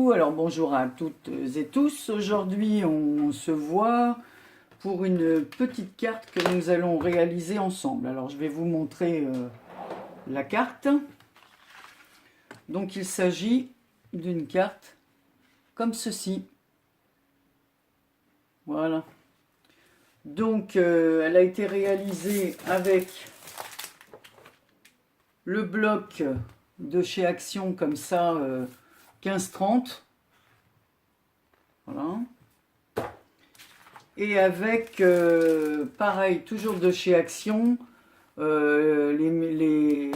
Coucou, alors bonjour à toutes et tous. Aujourd'hui, on se voit pour une petite carte que nous allons réaliser ensemble. Alors, je vais vous montrer la carte. Donc, il s'agit d'une carte comme ceci. Voilà. Donc, elle a été réalisée avec le bloc de chez Action comme ça, 15-30. Voilà. Et avec, pareil, toujours de chez Action, les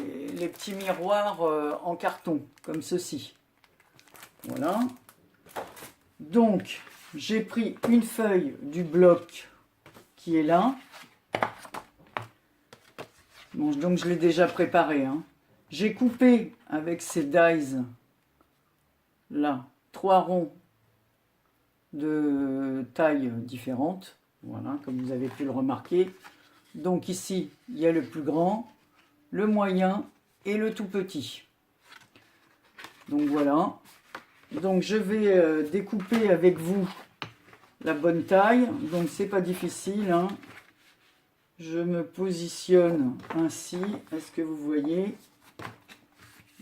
petits miroirs en carton, comme ceci. Voilà. Donc, j'ai pris une feuille du bloc qui est là. Bon, donc, je l'ai déjà préparé. Hein. J'ai coupé avec ces dies, là, 3 ronds de tailles différentes. Voilà, comme vous avez pu le remarquer. Donc ici, il y a le plus grand, le moyen et le tout petit. Donc voilà. Donc je vais découper avec vous la bonne taille. Donc c'est pas difficile. Hein. Je me positionne ainsi. Est-ce que vous voyez?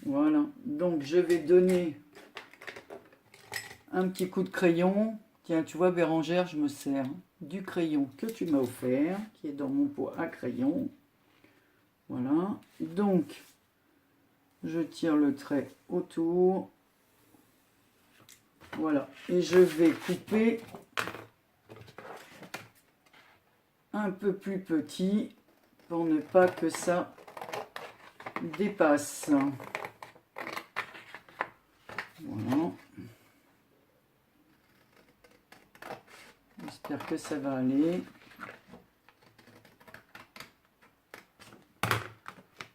Voilà. Donc je vais donner un petit coup de crayon. Tiens, tu vois Bérangère, je me sers du crayon que tu m'as offert, qui est dans mon pot à crayon. Voilà. Donc, je tire le trait autour. Voilà. Et je vais couper un peu plus petit pour ne pas que ça dépasse. Voilà. J'espère que ça va aller.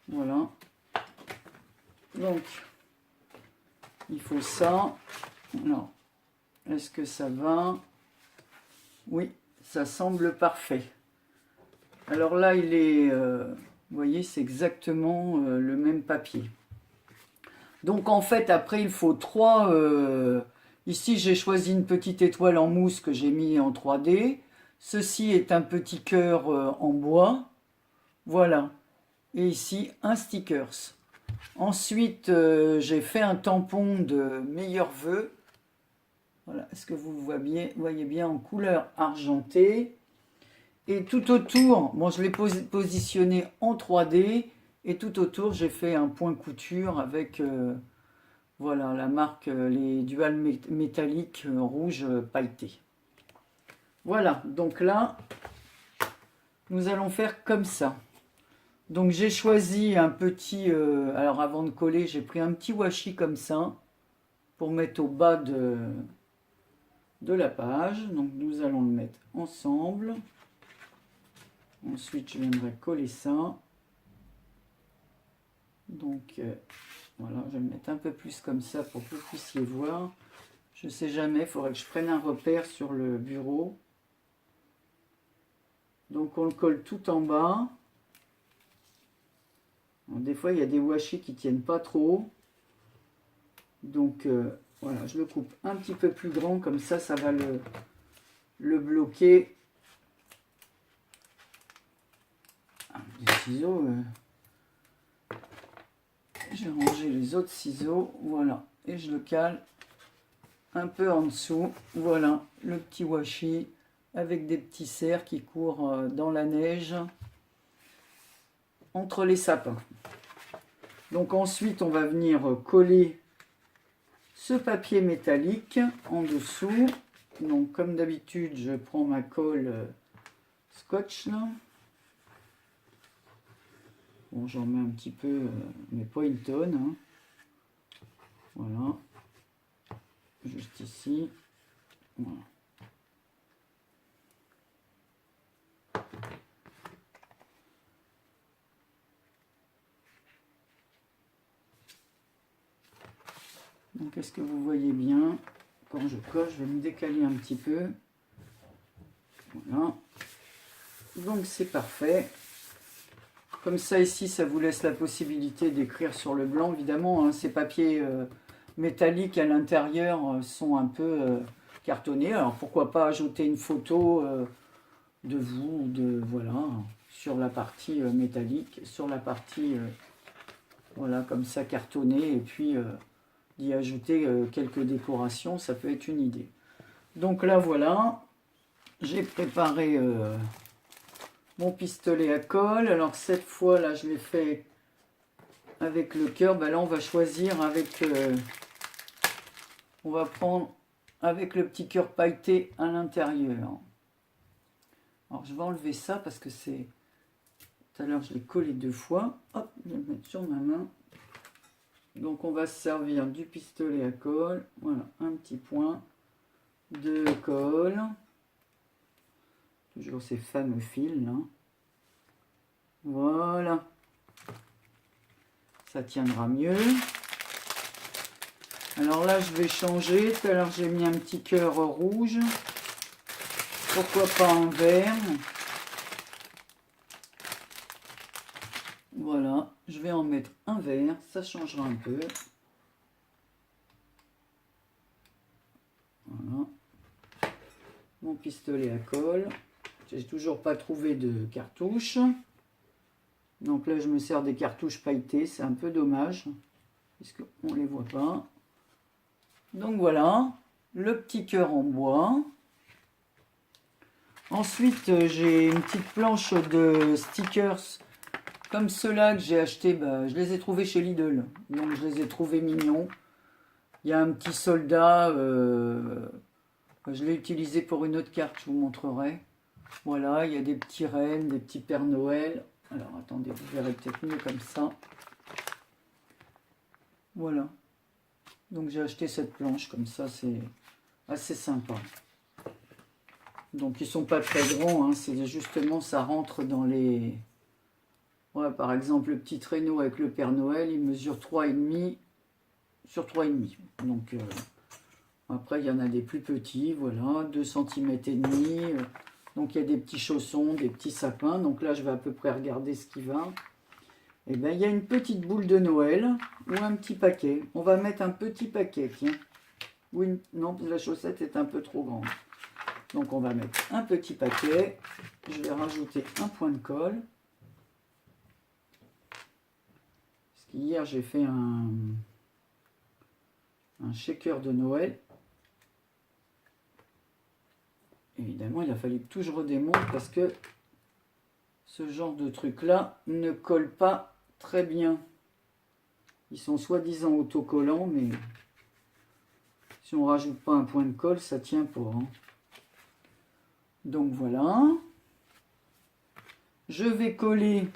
Voilà. Donc, il faut ça. Alors, est-ce que ça va? Oui, ça semble parfait. Alors là, il est... vous voyez, c'est exactement le même papier. Donc, en fait, après, il faut 3... ici, j'ai choisi une petite étoile en mousse que j'ai mis en 3D. Ceci est un petit cœur en bois. Voilà. Et ici, un stickers. Ensuite, j'ai fait un tampon de meilleurs vœux. Voilà. Est-ce que vous voyez bien en couleur argentée? Et tout autour, bon, je l'ai positionné en 3D. Et tout autour, j'ai fait un point couture avec... voilà, la marque, les dual métalliques rouge pailleté. Voilà, donc là, nous allons faire comme ça. Donc j'ai choisi un petit, alors avant de coller, j'ai pris un petit washi comme ça, pour mettre au bas de la page. Donc nous allons le mettre ensemble. Ensuite, je viendrai coller ça. Donc... voilà, je vais le mettre un peu plus comme ça pour que vous puissiez voir. Je ne sais jamais, il faudrait que je prenne un repère sur le bureau. Donc on le colle tout en bas. Alors, des fois, il y a des washi qui ne tiennent pas trop. Donc voilà, je le coupe un petit peu plus grand, comme ça, ça va le bloquer. Ah, des ciseaux... j'ai rangé les autres ciseaux, voilà, et je le cale un peu en dessous. Voilà, le petit washi avec des petits cerfs qui courent dans la neige entre les sapins. Donc ensuite, on va venir coller ce papier métallique en dessous. Donc comme d'habitude, je prends ma colle scotch là. Bon, j'en mets un petit peu, mais pas une tonne. Hein. Voilà. Juste ici. Voilà. Donc, est-ce que vous voyez bien? Quand je colle, je vais me décaler un petit peu. Voilà. Donc, c'est parfait. Comme ça, ici, ça vous laisse la possibilité d'écrire sur le blanc. Évidemment, hein, ces papiers métalliques à l'intérieur sont un peu cartonnés. Alors pourquoi pas ajouter une photo de vous, voilà, sur la partie métallique, sur la partie voilà, comme ça cartonnée, et puis d'y ajouter quelques décorations, ça peut être une idée. Donc là voilà, j'ai préparé mon pistolet à colle. Alors cette fois là je l'ai fait avec le cœur. Ben là on va choisir avec on va prendre avec le petit cœur pailleté à l'intérieur. Alors je vais enlever ça parce que c'est, tout à l'heure je l'ai collé 2 fois. Hop, je vais le mettre sur ma main. Donc on va se servir du pistolet à colle. Voilà, un petit point de colle. Toujours ces fameux fils là. Voilà. Ça tiendra mieux. Alors là je vais changer. Tout à l'heure j'ai mis un petit cœur rouge. Pourquoi pas un vert? Voilà, je vais en mettre un vert, ça changera un peu. Voilà. Mon pistolet à colle. J'ai toujours pas trouvé de cartouches. Donc là, je me sers des cartouches pailletées. C'est un peu dommage, puisqu'on ne les voit pas. Donc voilà, le petit cœur en bois. Ensuite, j'ai une petite planche de stickers comme ceux-là que j'ai acheté. Bah, je les ai trouvés chez Lidl. Donc je les ai trouvés mignons. Il y a un petit soldat. Je l'ai utilisé pour une autre carte, je vous montrerai. Voilà, il y a des petits rennes, des petits Pères Noël. Alors attendez, vous verrez peut-être mieux comme ça. Voilà. Donc j'ai acheté cette planche comme ça, c'est assez sympa. Donc ils sont pas très grands, hein, c'est justement ça rentre dans les... Ouais, par exemple le petit traîneau avec le Père Noël, il mesure 3,5 sur 3,5. Donc après il y en a des plus petits, voilà, 2 cm et demi. Donc il y a des petits chaussons, des petits sapins. Donc là je vais à peu près regarder ce qui va. Et bien il y a une petite boule de Noël ou un petit paquet. On va mettre un petit paquet, tiens. Oui, non, la chaussette est un peu trop grande. Donc on va mettre un petit paquet. Je vais rajouter un point de colle. Parce qu'hier j'ai fait un shaker de Noël. Évidemment, il a fallu que tout je redémonte parce que ce genre de truc là ne colle pas très bien. Ils sont soi-disant autocollants, mais si on rajoute pas un point de colle, ça tient pas. Hein. Donc voilà. Je vais coller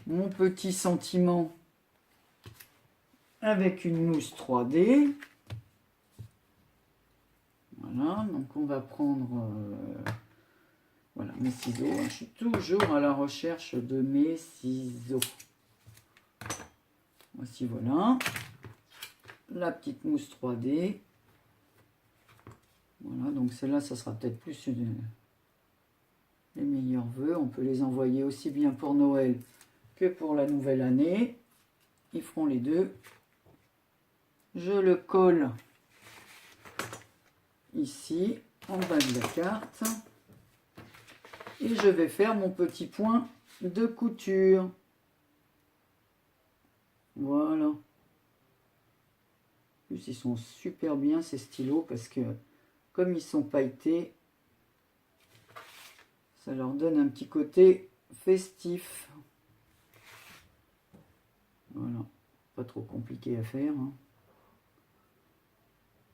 mon petit sentiment avec une mousse 3D. Voilà, donc on va prendre voilà, mes ciseaux. Je suis toujours à la recherche de mes ciseaux. Voici, voilà. La petite mousse 3D. Voilà, donc celle-là, ça sera peut-être plus les meilleurs vœux. On peut les envoyer aussi bien pour Noël que pour la nouvelle année. Ils feront les deux. Je le colle ici, en bas de la carte. Et je vais faire mon petit point de couture. Voilà. En plus, ils sont super bien ces stylos parce que comme ils sont pailletés, ça leur donne un petit côté festif. Voilà. Pas trop compliqué à faire. Hein.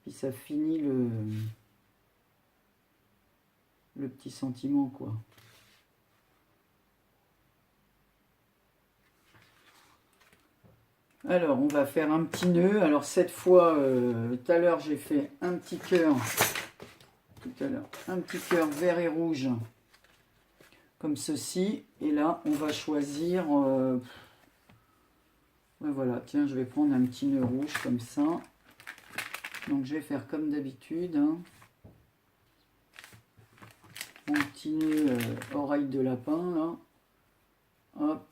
Puis ça finit le petit sentiment, quoi. Alors, on va faire un petit nœud. Alors, cette fois, tout à l'heure, j'ai fait un petit cœur. Tout à l'heure, un petit cœur vert et rouge. Comme ceci. Et là, on va choisir... ouais, voilà, tiens, je vais prendre un petit nœud rouge comme ça. Donc, je vais faire comme d'habitude. Hein. Mon petit nœud oreille de lapin, là. Hop.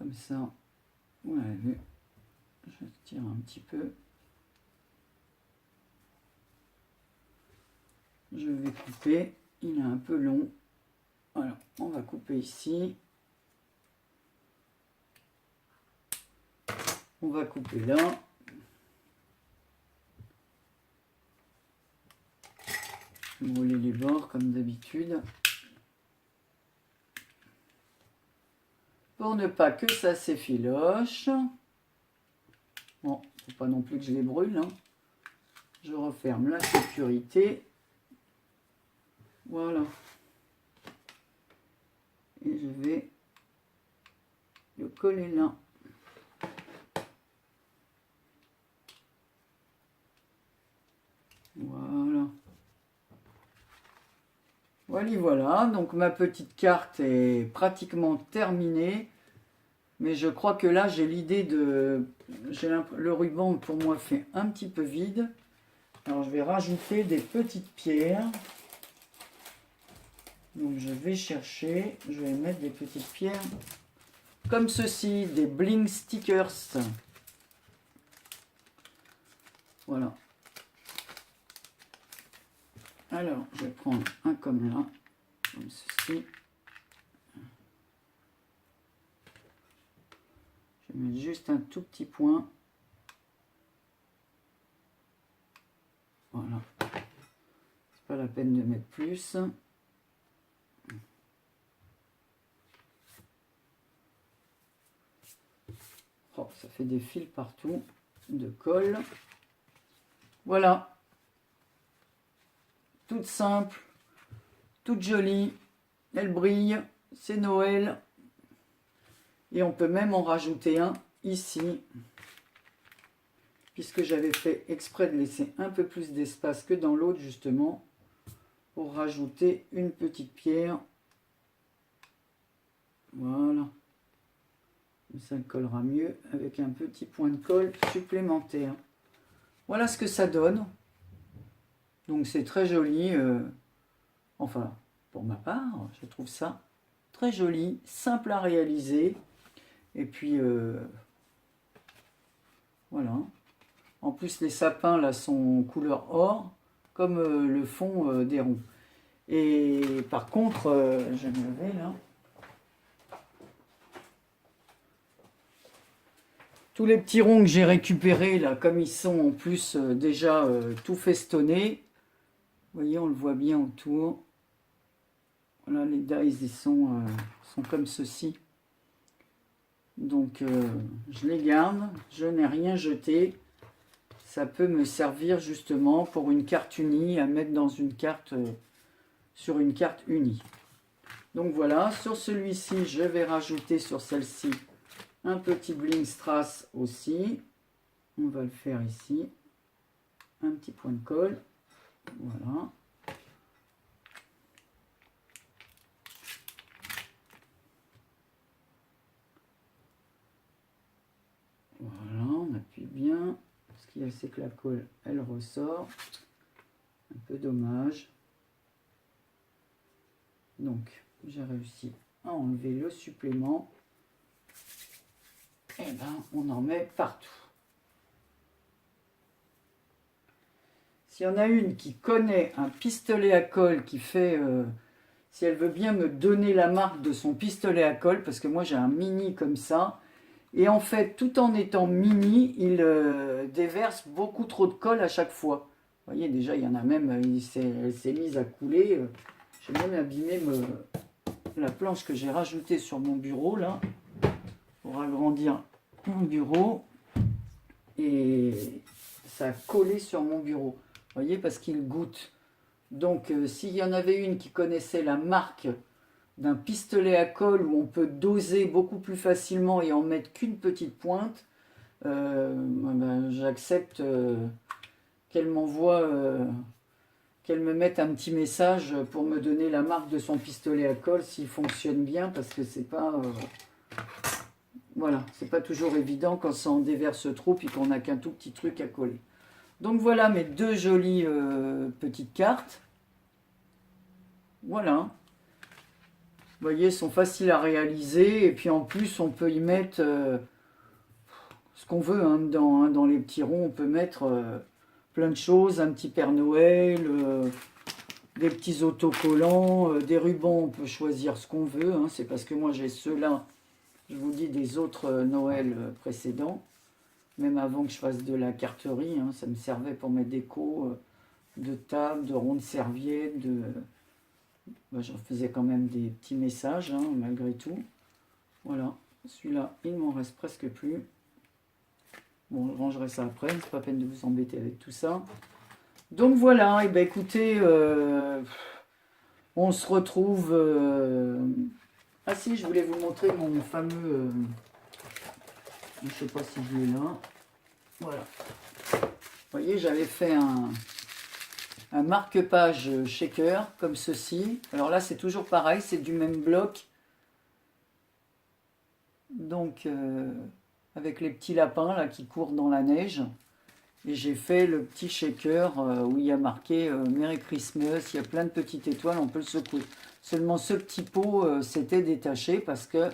Comme ça, vous l'avez vu. Je tire un petit peu. Je vais couper. Il est un peu long. Voilà, on va couper ici. On va couper là. Rouler les bords comme d'habitude. Pour ne pas que ça s'effiloche. Bon, faut pas non plus que je les brûle. Hein. Je referme la sécurité. Voilà. Et je vais le coller là. Voilà. Voilà, donc ma petite carte est pratiquement terminée. Mais je crois que là, j'ai l'idée de... Le ruban, pour moi, fait un petit peu vide. Alors, je vais rajouter des petites pierres. Donc, je vais chercher... Je vais mettre des petites pierres comme ceci, des bling stickers. Voilà. Alors, je vais prendre un comme là, comme ceci. Je vais mettre juste un tout petit point. Voilà. C'est pas la peine de mettre plus. Oh, ça fait des fils partout de colle. Voilà. Toute simple, toute jolie. Elle brille. C'est Noël. Et on peut même en rajouter un ici. Puisque j'avais fait exprès de laisser un peu plus d'espace que dans l'autre justement. Pour rajouter une petite pierre. Voilà. Ça collera mieux avec un petit point de colle supplémentaire. Voilà ce que ça donne. Donc c'est très joli. Enfin, pour ma part, je trouve ça très joli, simple à réaliser. Et puis, voilà. En plus, les sapins là sont couleur or, comme le fond des ronds. Et par contre, je me vais là. Tous les petits ronds que j'ai récupérés, là, comme ils sont en plus déjà tout festonnés, vous voyez, on le voit bien autour. Voilà, les dies, ils sont comme ceci. Donc, je les garde, je n'ai rien jeté. Ça peut me servir justement pour une carte unie, à mettre dans une carte, sur une carte unie. Donc voilà, sur celui-ci, je vais rajouter sur celle-ci un petit bling strass aussi. On va le faire ici. Un petit point de colle. Voilà. Voilà, on appuie bien. Ce qu'il y a, c'est que la colle, elle ressort. Un peu dommage. Donc, j'ai réussi à enlever le supplément. Et ben, on en met partout. S'il y en a une qui connaît un pistolet à colle qui fait... si elle veut bien me donner la marque de son pistolet à colle, parce que moi j'ai un mini comme ça, et en fait, tout en étant mini, il déverse beaucoup trop de colle à chaque fois. Vous voyez, déjà, il y en a même, elle s'est mise à couler. J'ai même abîmé la planche que j'ai rajoutée sur mon bureau, là, pour agrandir mon bureau. Et ça a collé sur mon bureau. Vous voyez, parce qu'il goûte. Donc, s'il y en avait une qui connaissait la marque d'un pistolet à colle où on peut doser beaucoup plus facilement et en mettre qu'une petite pointe, ben, j'accepte qu'elle m'envoie, qu'elle me mette un petit message pour me donner la marque de son pistolet à colle s'il fonctionne bien, parce que c'est pas... voilà, c'est pas toujours évident quand ça en déverse trop puis qu'on n'a qu'un tout petit truc à coller. Donc voilà mes deux jolies petites cartes. Voilà. voyez, sont faciles à réaliser. Et puis en plus, on peut y mettre ce qu'on veut hein, dedans. Hein. Dans les petits ronds, on peut mettre plein de choses. Un petit Père Noël, des petits autocollants, des rubans. On peut choisir ce qu'on veut. Hein. C'est parce que moi, j'ai ceux-là, je vous dis, des autres Noël précédents. Même avant que je fasse de la carterie. Hein, ça me servait pour mes décos de table, de rondes serviettes, de... Ben, j'en faisais quand même des petits messages, hein, malgré tout. Voilà, celui-là, il m'en reste presque plus. Bon, je rangerai ça après, c'est pas peine de vous embêter avec tout ça. Donc voilà, et ben écoutez, on se retrouve... Ah si, je voulais vous montrer mon fameux... Je sais pas si je l'ai là. Voilà. Vous voyez, j'avais fait un marque-page shaker comme ceci. Alors là, c'est toujours pareil, c'est du même bloc. Donc, avec les petits lapins là qui courent dans la neige. Et j'ai fait le petit shaker où il y a marqué Merry Christmas. Il y a plein de petites étoiles, on peut le secouer. Seulement ce petit pot s'était détaché parce que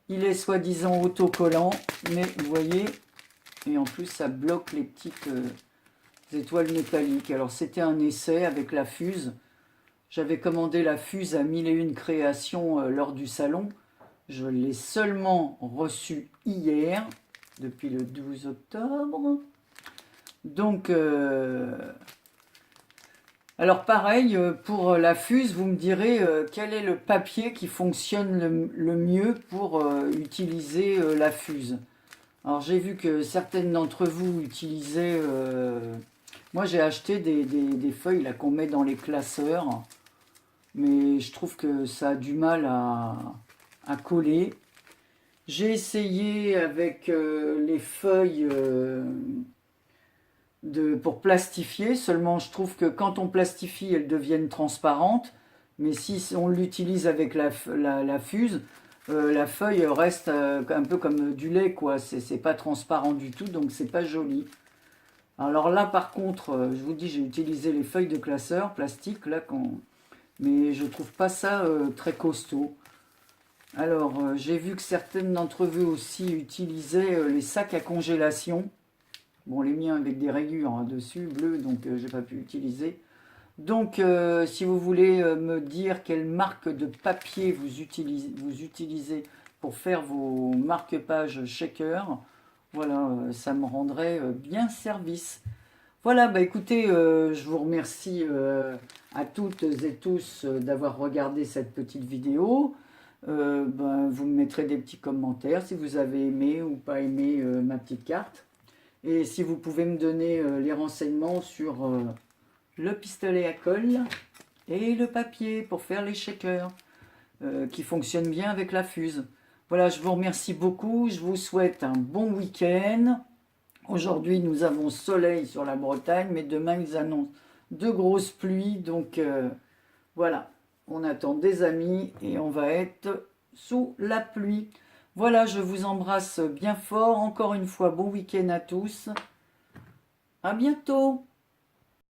il est soi-disant autocollant. Mais vous voyez, et en plus ça bloque les petites... étoiles métalliques. Alors c'était un essai avec la fuse. J'avais commandé la fuse à 1001 créations lors du salon. Je l'ai seulement reçue hier, depuis le 12 octobre. Donc, alors pareil, pour la fuse, vous me direz quel est le papier qui fonctionne le mieux pour utiliser la fuse. Alors j'ai vu que certaines d'entre vous utilisaient... moi j'ai acheté des feuilles là qu'on met dans les classeurs. Mais je trouve que ça a du mal à coller. J'ai essayé avec les feuilles pour plastifier. Seulement je trouve que quand on plastifie, elles deviennent transparentes. Mais si on l'utilise avec la fuse, la feuille reste un peu comme du lait, quoi. C'est pas transparent du tout, donc c'est pas joli. Alors là, par contre, je vous dis, j'ai utilisé les feuilles de classeur plastique, là, mais je trouve pas ça très costaud. Alors, j'ai vu que certaines d'entre vous aussi utilisaient les sacs à congélation. Bon, les miens avec des rayures hein, dessus, bleues, donc j'ai pas pu utiliser. Donc, si vous voulez me dire quelle marque de papier vous utilisez pour faire vos marque-pages shaker, voilà, ça me rendrait bien service. Voilà, bah écoutez, je vous remercie à toutes et tous d'avoir regardé cette petite vidéo. Vous me mettrez des petits commentaires si vous avez aimé ou pas aimé ma petite carte. Et si vous pouvez me donner les renseignements sur le pistolet à colle et le papier pour faire les shakers qui fonctionnent bien avec la fuse. Voilà, je vous remercie beaucoup. Je vous souhaite un bon week-end. Aujourd'hui, nous avons soleil sur la Bretagne, mais demain, ils annoncent de grosses pluies. Donc, voilà, on attend des amis et on va être sous la pluie. Voilà, je vous embrasse bien fort. Encore une fois, bon week-end à tous. À bientôt.